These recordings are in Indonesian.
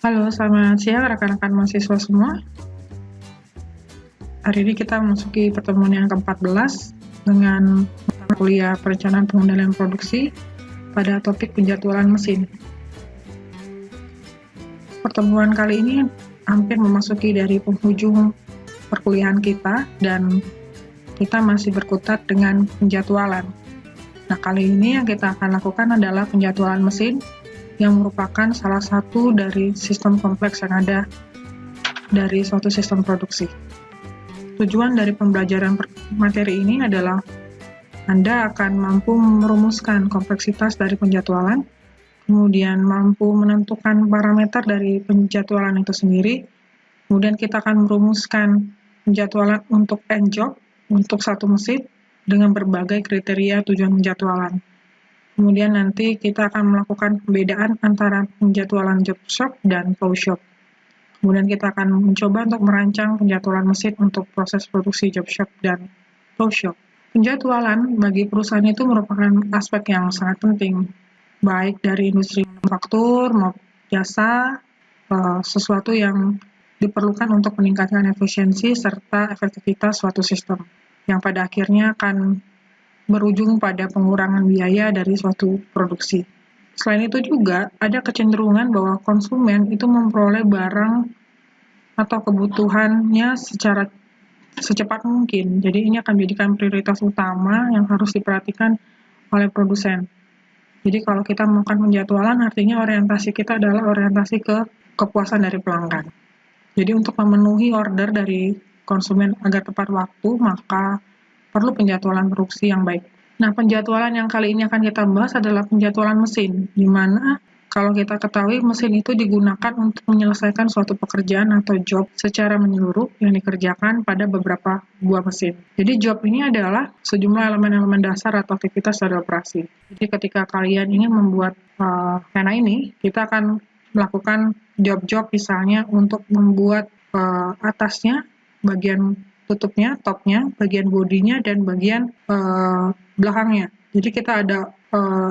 Halo, selamat siang rekan-rekan mahasiswa semua. Hari ini kita memasuki pertemuan yang ke-14 dengan kuliah perencanaan pengendalian produksi pada topik penjadwalan mesin. Pertemuan kali ini hampir memasuki dari penghujung perkuliahan kita dan kita masih berkutat dengan penjadwalan. Nah, kali ini yang kita akan lakukan adalah penjadwalan mesin yang merupakan salah satu dari sistem kompleks yang ada dari suatu sistem produksi. Tujuan dari pembelajaran materi ini adalah Anda akan mampu merumuskan kompleksitas dari penjadwalan, kemudian mampu menentukan parameter dari penjadwalan itu sendiri, kemudian kita akan merumuskan penjadwalan untuk end job, untuk satu mesin, dengan berbagai kriteria tujuan penjadwalan. Kemudian nanti kita akan melakukan pembedaan antara penjadwalan job shop dan flow shop. Kemudian kita akan mencoba untuk merancang penjadwalan mesin untuk proses produksi job shop dan flow shop. Penjadwalan bagi perusahaan itu merupakan aspek yang sangat penting, baik dari industri manufaktur maupun jasa, sesuatu yang diperlukan untuk meningkatkan efisiensi serta efektivitas suatu sistem, yang pada akhirnya akan berujung pada pengurangan biaya dari suatu produksi. Selain itu juga ada kecenderungan bahwa konsumen itu memperoleh barang atau kebutuhannya secara secepat mungkin. Jadi ini akan menjadikan prioritas utama yang harus diperhatikan oleh produsen. Jadi kalau kita melakukan penjadwalan artinya orientasi kita adalah orientasi ke kepuasan dari pelanggan. Jadi untuk memenuhi order dari konsumen agar tepat waktu, maka perlu penjadwalan produksi yang baik. Nah, penjadwalan yang kali ini akan kita bahas adalah penjadwalan mesin, di mana kalau kita ketahui mesin itu digunakan untuk menyelesaikan suatu pekerjaan atau job secara menyeluruh yang dikerjakan pada beberapa buah mesin. Jadi job ini adalah sejumlah elemen-elemen dasar atau aktivitas dari operasi. Jadi ketika kalian ingin membuat pena ini, kita akan melakukan job-job misalnya untuk membuat atasnya, bagian tutupnya, topnya, bagian bodinya, dan bagian belakangnya. Jadi kita ada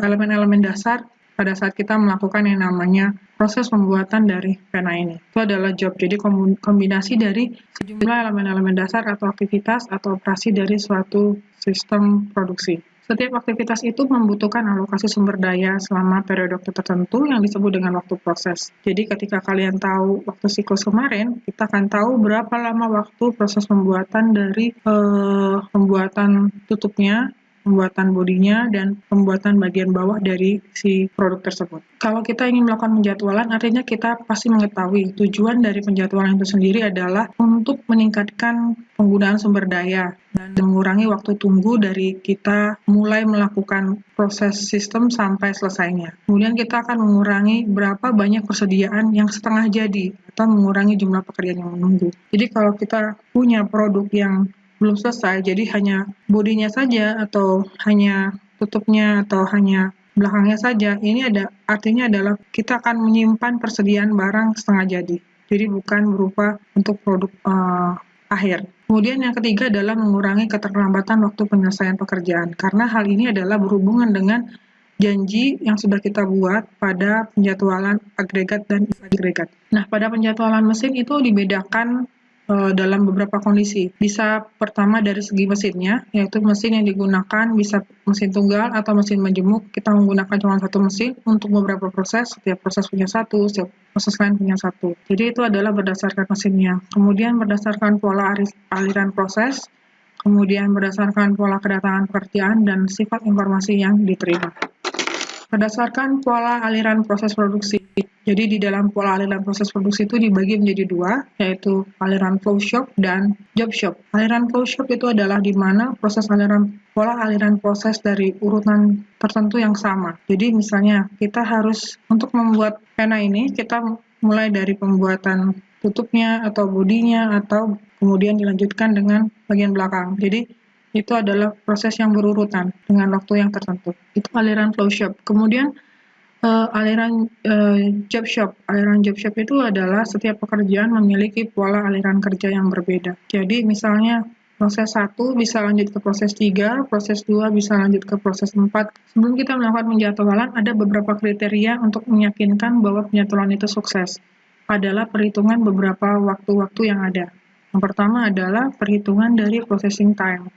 elemen-elemen dasar pada saat kita melakukan yang namanya proses pembuatan dari pena ini. Itu adalah job, jadi kombinasi dari sejumlah elemen-elemen dasar atau aktivitas atau operasi dari suatu sistem produksi. Setiap aktivitas itu membutuhkan alokasi sumber daya selama periode waktu tertentu yang disebut dengan waktu proses. Jadi ketika kalian tahu waktu siklus kemarin, kita akan tahu berapa lama waktu proses pembuatan dari pembuatan tutupnya, pembuatan bodinya, dan pembuatan bagian bawah dari si produk tersebut. Kalau kita ingin melakukan penjadwalan, artinya kita pasti mengetahui tujuan dari penjadwalan itu sendiri adalah untuk meningkatkan penggunaan sumber daya dan mengurangi waktu tunggu dari kita mulai melakukan proses sistem sampai selesainya. Kemudian kita akan mengurangi berapa banyak persediaan yang setengah jadi atau mengurangi jumlah pekerjaan yang menunggu. Jadi kalau kita punya produk yang belum selesai, jadi hanya bodinya saja atau hanya tutupnya atau hanya belakangnya saja, ini artinya adalah kita akan menyimpan persediaan barang setengah jadi. Jadi bukan berupa untuk produk akhir. Kemudian yang ketiga adalah mengurangi keterlambatan waktu penyelesaian pekerjaan, karena hal ini adalah berhubungan dengan janji yang sudah kita buat pada penjadwalan agregat dan agregat. Nah, pada penjadwalan mesin itu dibedakan dalam beberapa kondisi. Bisa pertama dari segi mesinnya, yaitu mesin yang digunakan bisa mesin tunggal atau mesin majemuk. Kita menggunakan cuma satu mesin untuk beberapa proses, setiap proses punya satu, setiap proses lain punya satu. Jadi itu adalah berdasarkan mesinnya. Kemudian berdasarkan pola aliran proses, kemudian berdasarkan pola kedatangan pekerjaan dan sifat informasi yang diterima. Berdasarkan pola aliran proses produksi. Jadi di dalam pola aliran proses produksi itu dibagi menjadi dua, yaitu aliran flow shop dan job shop. Aliran flow shop itu adalah di mana pola aliran proses dari urutan tertentu yang sama. Jadi misalnya kita harus untuk membuat pena ini, kita mulai dari pembuatan tutupnya atau bodinya atau kemudian dilanjutkan dengan bagian belakang. Jadi itu adalah proses yang berurutan dengan waktu yang tertentu. Itu aliran flow shop. Kemudian aliran job shop. Aliran job shop itu adalah setiap pekerjaan memiliki pola aliran kerja yang berbeda. Jadi misalnya proses 1 bisa lanjut ke proses 3, proses 2 bisa lanjut ke proses 4. Sebelum kita melakukan penjadwalan, ada beberapa kriteria untuk meyakinkan bahwa penjadwalan itu sukses. adalah perhitungan beberapa waktu-waktu yang ada. Yang pertama adalah perhitungan dari processing time.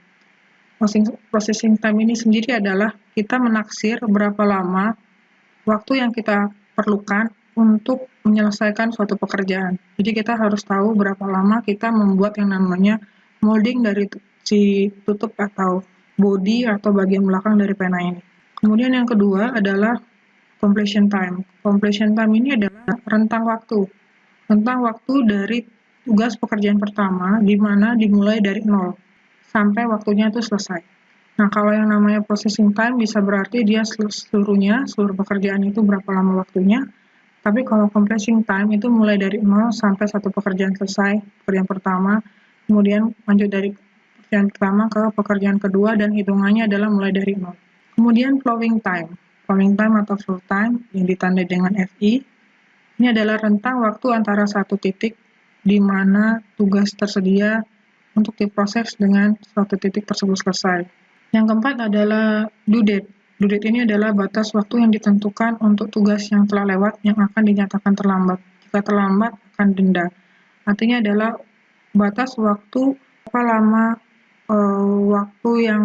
Processing time ini sendiri adalah kita menaksir berapa lama waktu yang kita perlukan untuk menyelesaikan suatu pekerjaan. Jadi kita harus tahu berapa lama kita membuat yang namanya molding dari si tutup atau body atau bagian belakang dari pena ini. Kemudian yang kedua adalah completion time. Completion time ini adalah rentang waktu. Rentang waktu dari tugas pekerjaan pertama, di mana dimulai dari nol sampai waktunya itu selesai. Nah, kalau yang namanya processing time bisa berarti dia seluruh pekerjaan itu berapa lama waktunya. Tapi kalau completion time itu mulai dari nol sampai satu pekerjaan selesai, pekerjaan pertama, kemudian lanjut dari pekerjaan pertama ke pekerjaan kedua, dan hitungannya adalah mulai dari nol. Kemudian flowing time. Flowing time atau flow time yang ditandai dengan FI, ini adalah rentang waktu antara satu titik di mana tugas tersedia untuk diproses dengan suatu titik tersebut selesai. Yang keempat adalah due date. Due date ini adalah batas waktu yang ditentukan untuk tugas yang telah lewat yang akan dinyatakan terlambat. Jika terlambat, akan denda. Artinya adalah batas waktu berapa lama waktu yang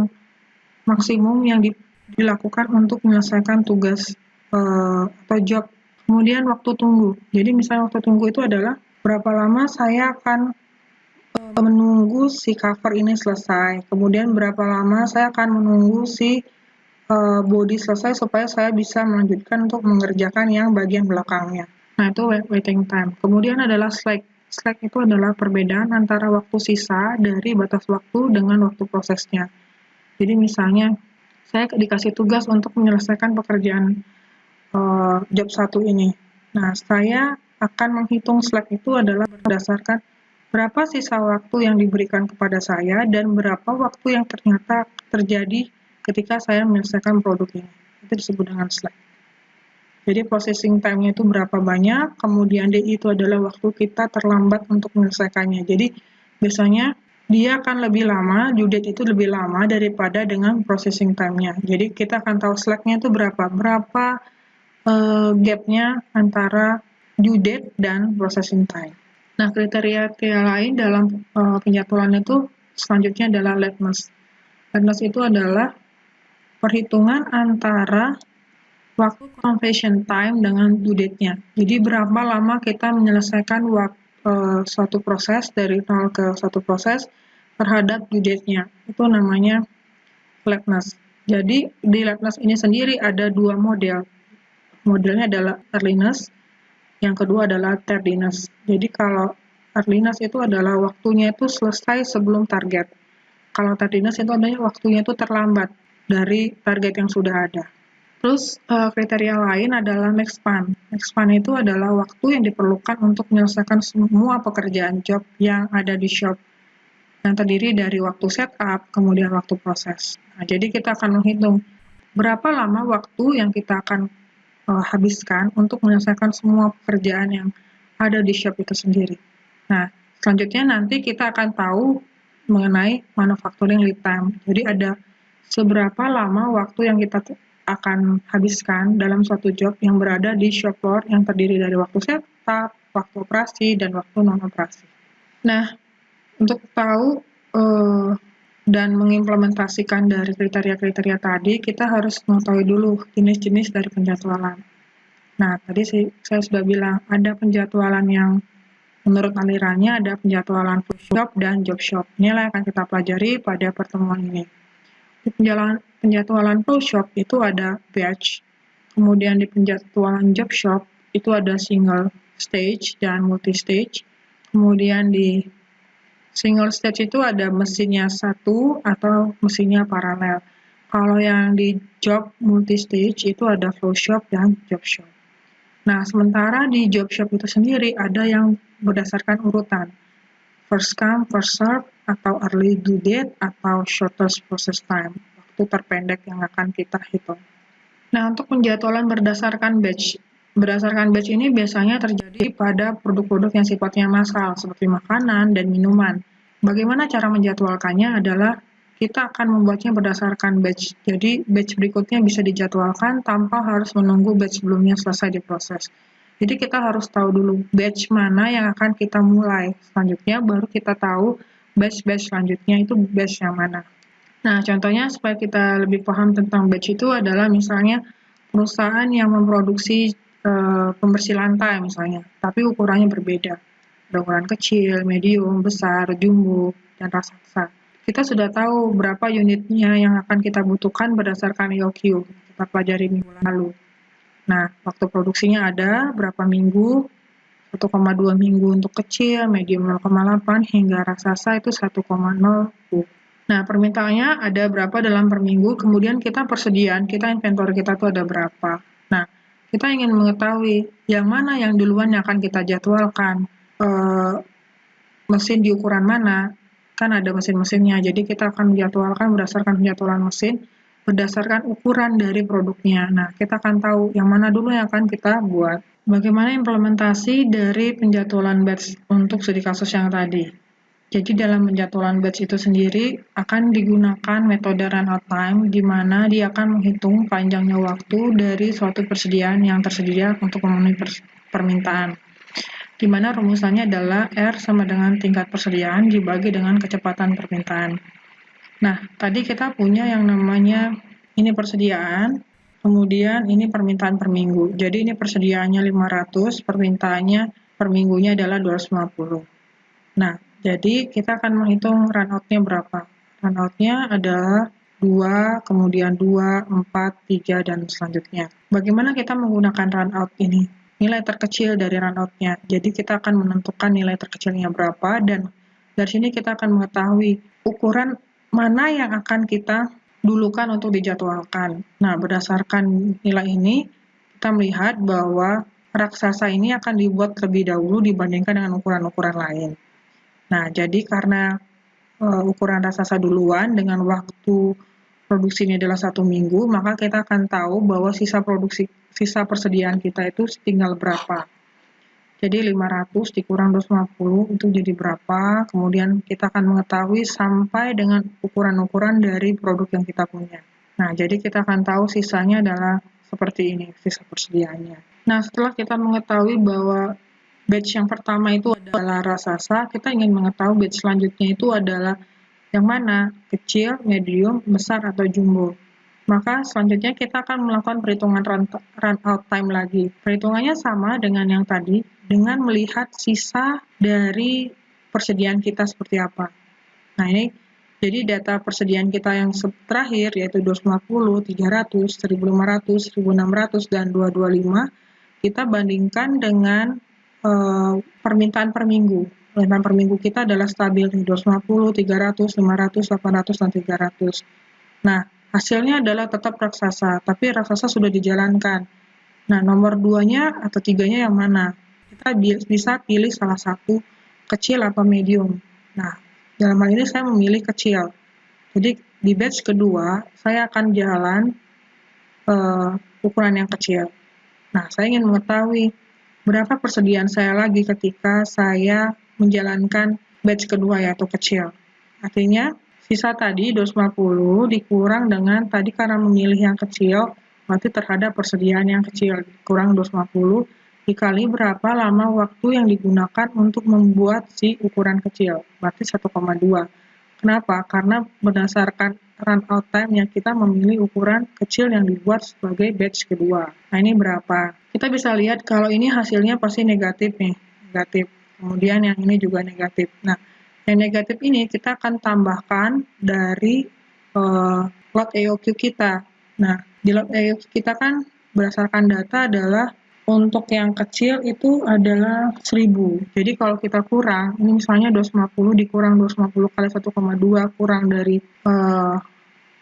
maksimum yang dilakukan untuk menyelesaikan tugas atau job. Kemudian waktu tunggu. Jadi misalnya waktu tunggu itu adalah berapa lama saya akan menunggu si cover ini selesai. Kemudian berapa lama saya akan menunggu si body selesai supaya saya bisa melanjutkan untuk mengerjakan yang bagian belakangnya. Nah, itu waiting time. Kemudian adalah slack. Slack itu adalah perbedaan antara waktu sisa dari batas waktu dengan waktu prosesnya. Jadi misalnya saya dikasih tugas untuk menyelesaikan pekerjaan job 1 ini. Nah, saya akan menghitung slack itu adalah berdasarkan berapa sisa waktu yang diberikan kepada saya dan berapa waktu yang ternyata terjadi ketika saya menyelesaikan produk ini. Itu disebut dengan slack. Jadi processing time-nya itu berapa banyak, kemudian DI itu adalah waktu kita terlambat untuk menyelesaikannya. Jadi biasanya dia akan lebih lama, due date itu lebih lama daripada dengan processing time-nya. Jadi kita akan tahu slack-nya itu berapa gap-nya antara due date dan processing time. Nah, kriteria lain dalam penjadwalan itu selanjutnya adalah lateness. Lateness itu adalah perhitungan antara waktu completion time dengan due date-nya. Jadi berapa lama kita menyelesaikan suatu proses dari nol ke satu proses terhadap due date-nya. Itu namanya lateness. Jadi di lateness ini sendiri ada dua model. Modelnya adalah earliness, yang kedua adalah tardiness. Jadi kalau earliness itu adalah waktunya itu selesai sebelum target. Kalau tardiness itu adalah waktunya itu terlambat dari target yang sudah ada. Terus kriteria lain adalah max span. Max span itu adalah waktu yang diperlukan untuk menyelesaikan semua pekerjaan job yang ada di shop, yang terdiri dari waktu setup, kemudian waktu proses. Nah, jadi kita akan menghitung berapa lama waktu yang kita akan habiskan untuk menyelesaikan semua pekerjaan yang ada di shop itu sendiri. Nah, selanjutnya nanti kita akan tahu mengenai manufacturing lead time. Jadi ada seberapa lama waktu yang kita akan habiskan dalam suatu job yang berada di shop floor yang terdiri dari waktu setup, waktu operasi, dan waktu non-operasi. Nah, untuk tahu dan mengimplementasikan dari kriteria-kriteria tadi, kita harus mengetahui dulu jenis-jenis dari penjadwalan. Nah, tadi saya sudah bilang, ada penjadwalan yang menurut alirannya, ada penjadwalan flow shop dan job shop. Inilah yang akan kita pelajari pada pertemuan ini. Di penjadwalan flow shop itu ada batch, kemudian di penjadwalan job shop itu ada single stage dan multi stage, kemudian di single stage itu ada mesinnya satu atau mesinnya paralel. Kalau yang di job multi stage itu ada flow shop dan job shop. Nah, sementara di job shop itu sendiri ada yang berdasarkan urutan. First come, first serve, atau early due date, atau shortest process time, waktu terpendek yang akan kita hitung. Nah, untuk penjadwalan berdasarkan batch. Berdasarkan batch ini biasanya terjadi pada produk-produk yang sifatnya massal, seperti makanan dan minuman. Bagaimana cara menjadwalkannya adalah kita akan membuatnya berdasarkan batch. Jadi, batch berikutnya bisa dijadwalkan tanpa harus menunggu batch sebelumnya selesai diproses. Jadi kita harus tahu dulu batch mana yang akan kita mulai. Selanjutnya baru kita tahu batch-batch selanjutnya itu batch yang mana. Nah, contohnya supaya kita lebih paham tentang batch itu adalah misalnya perusahaan yang memproduksi pembersih lantai misalnya, tapi ukurannya berbeda. Ada ukuran kecil, medium, besar, jumbo, dan raksasa. Kita sudah tahu berapa unitnya yang akan kita butuhkan berdasarkan EOQ. Kita pelajari minggu lalu. Nah, waktu produksinya ada berapa minggu, 1,2 minggu untuk kecil, medium 0,8, hingga raksasa itu 1,0. Nah, permintaannya ada berapa dalam per minggu, kemudian kita persediaan, kita inventory kita tuh ada berapa. Nah, kita ingin mengetahui yang mana yang duluan yang akan kita jadwalkan, mesin di ukuran mana, kan ada mesin-mesinnya, jadi kita akan menjadwalkan berdasarkan penjadwalan mesin, berdasarkan ukuran dari produknya. Nah, kita akan tahu yang mana dulu yang akan kita buat. Bagaimana implementasi dari penjadwalan batch untuk studi kasus yang tadi? Jadi dalam penjadwalan batch itu sendiri akan digunakan metode run out time, di mana dia akan menghitung panjangnya waktu dari suatu persediaan yang tersedia untuk memenuhi permintaan. Di mana rumusannya adalah R sama dengan tingkat persediaan dibagi dengan kecepatan permintaan. Nah, tadi kita punya yang namanya ini persediaan, kemudian ini permintaan per minggu. Jadi ini persediaannya 500, permintaannya per minggunya adalah 250. Nah, jadi kita akan menghitung run out-nya berapa. Run out-nya adalah 2, kemudian 2, 4, 3, dan selanjutnya. Bagaimana kita menggunakan run out ini? Nilai terkecil dari run out-nya. Jadi kita akan menentukan nilai terkecilnya berapa, dan dari sini kita akan mengetahui ukuran mana yang akan kita dulukan untuk dijadwalkan. Nah, berdasarkan nilai ini, kita melihat bahwa raksasa ini akan dibuat terlebih dahulu dibandingkan dengan ukuran-ukuran lain. Nah, jadi karena ukuran raksasa duluan dengan waktu produksi ini adalah 1 minggu, maka kita akan tahu bahwa sisa persediaan kita itu tinggal berapa. Jadi 500 dikurang 250 itu jadi berapa, kemudian kita akan mengetahui sampai dengan ukuran-ukuran dari produk yang kita punya. Nah, jadi kita akan tahu sisanya adalah seperti ini, sisa persediaannya. Nah, setelah kita mengetahui bahwa batch yang pertama itu adalah raksasa, kita ingin mengetahui batch selanjutnya itu adalah yang mana, kecil, medium, besar, atau jumbo. Maka selanjutnya kita akan melakukan perhitungan run out time lagi. Perhitungannya sama dengan yang tadi, dengan melihat sisa dari persediaan kita seperti apa. Nah, ini jadi data persediaan kita yang terakhir, yaitu 250, 300, 1500, 1600, dan 225, kita bandingkan dengan permintaan per minggu. Permintaan per minggu kita adalah stabil, 250, 300, 500, 800, dan 300. Nah, hasilnya adalah tetap raksasa, tapi raksasa sudah dijalankan. Nah, nomor 2-nya atau 3-nya yang mana? Kita bisa pilih salah satu, kecil atau medium. Nah, dalam hal ini saya memilih kecil. Jadi, di batch kedua, saya akan jalan ukuran yang kecil. Nah, saya ingin mengetahui berapa persediaan saya lagi ketika saya menjalankan batch kedua, yaitu kecil. Artinya, sisa tadi 250 dikurang dengan tadi karena memilih yang kecil, berarti terhadap persediaan yang kecil, kurang 250, dikali berapa lama waktu yang digunakan untuk membuat si ukuran kecil, berarti 1,2. Kenapa? Karena berdasarkan run out time yang kita memilih ukuran kecil yang dibuat sebagai batch kedua. Nah, ini berapa? Kita bisa lihat kalau ini hasilnya pasti negatif nih, negatif. Kemudian yang ini juga negatif. Nah, yang negatif ini kita akan tambahkan dari lot EOQ kita. Nah, di lot EOQ kita kan berdasarkan data adalah untuk yang kecil itu adalah 1000. Jadi kalau kita kurang, ini misalnya 250 dikurang 250 kali 1,2 kurang dari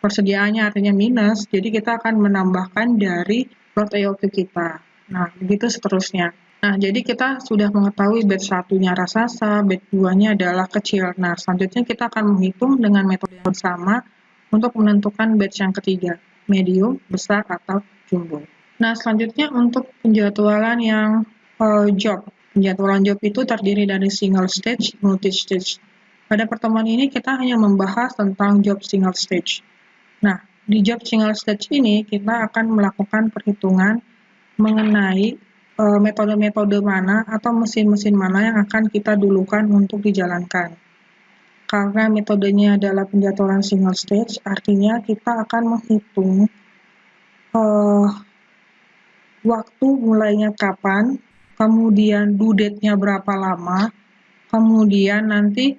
persediaannya artinya minus, jadi kita akan menambahkan dari lot EOQ kita. Nah, begitu seterusnya. Nah, jadi kita sudah mengetahui batch 1-nya raksasa, batch 2-nya adalah kecil. Nah, selanjutnya kita akan menghitung dengan metode yang sama untuk menentukan batch yang ketiga, medium, besar, atau jumbo. Nah, selanjutnya untuk penjadwalan yang job. Penjadwalan job itu terdiri dari single stage, multi-stage. Pada pertemuan ini kita hanya membahas tentang job single stage. Nah, di job single stage ini kita akan melakukan perhitungan mengenai metode-metode mana atau mesin-mesin mana yang akan kita dulukan untuk dijalankan. Karena metodenya adalah penjadwalan single stage, artinya kita akan menghitung waktu mulainya kapan, kemudian due date-nya berapa lama, kemudian nanti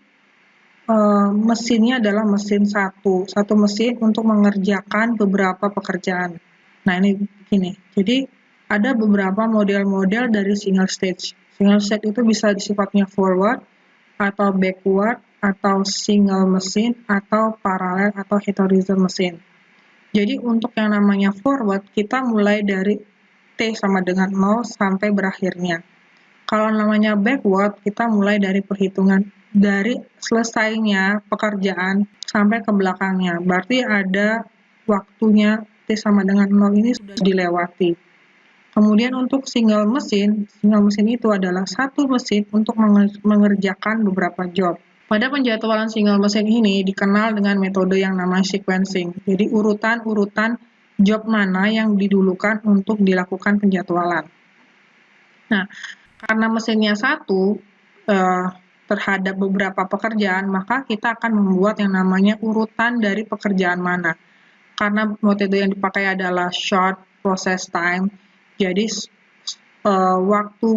mesinnya adalah mesin satu mesin untuk mengerjakan beberapa pekerjaan. Nah, ini begini. Jadi ada beberapa model-model dari single stage. Single stage itu bisa sifatnya forward atau backward atau single mesin atau paralel atau heterodyne mesin. Jadi untuk yang namanya forward, kita mulai dari T sama dengan 0 sampai berakhirnya. Kalau namanya backward, kita mulai dari perhitungan dari selesainya pekerjaan sampai ke belakangnya. Berarti ada waktunya T sama dengan 0 ini sudah dilewati. Kemudian untuk single mesin itu adalah satu mesin untuk mengerjakan beberapa job. Pada penjadwalan single mesin ini dikenal dengan metode yang namanya sequencing. Jadi urutan-urutan job mana yang didulukan untuk dilakukan penjadwalan. Nah, karena mesinnya satu terhadap beberapa pekerjaan, maka kita akan membuat yang namanya urutan dari pekerjaan mana. Karena metode yang dipakai adalah short process time, jadi waktu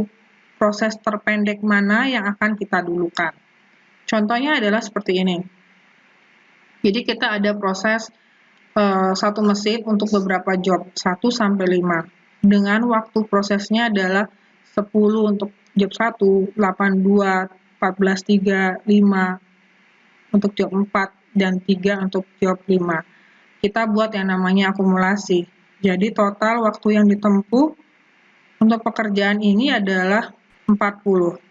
proses terpendek mana yang akan kita dulukan. Contohnya adalah seperti ini. Jadi kita ada proses satu mesin untuk beberapa job, 1 sampai 5. Dengan waktu prosesnya adalah 10 untuk job 1, 82, 14, 3, 5 untuk job 4, dan 3 untuk job 5. Kita buat yang namanya akumulasi. Jadi total waktu yang ditempuh untuk pekerjaan ini adalah 40.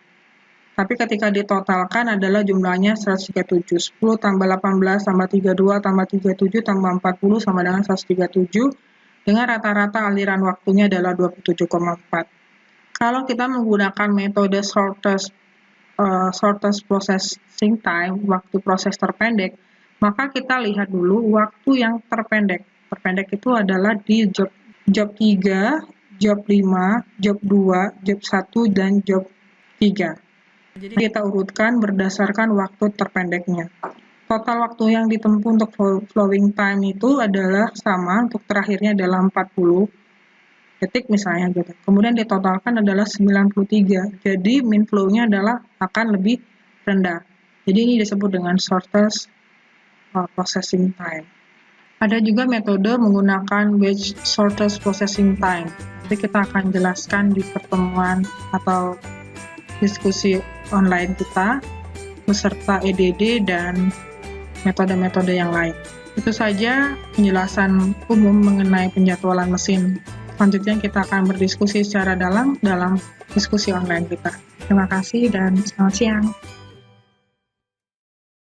Tapi ketika ditotalkan adalah jumlahnya 137. 10 tambah 18 tambah 32 tambah 37 tambah 40 sama dengan 137. Dengan rata-rata aliran waktunya adalah 27,4. Kalau kita menggunakan metode shortest processing time, waktu proses terpendek, maka kita lihat dulu waktu yang terpendek. Terpendek itu adalah di job 3, job 5, job 2, job 1, dan job 3. Jadi kita urutkan berdasarkan waktu terpendeknya. Total waktu yang ditempuh untuk flowing time itu adalah sama, untuk terakhirnya adalah 40 detik misalnya gitu. Kemudian ditotalkan adalah 93. Jadi mean flow-nya adalah akan lebih rendah. Jadi ini disebut dengan shortest processing time. Ada juga metode menggunakan batch shortest processing time. Jadi kita akan jelaskan di pertemuan atau diskusi online kita beserta EDD dan metode-metode yang lain. Itu saja penjelasan umum mengenai penjadwalan mesin. Selanjutnya kita akan berdiskusi secara dalam diskusi online kita. Terima kasih dan selamat siang.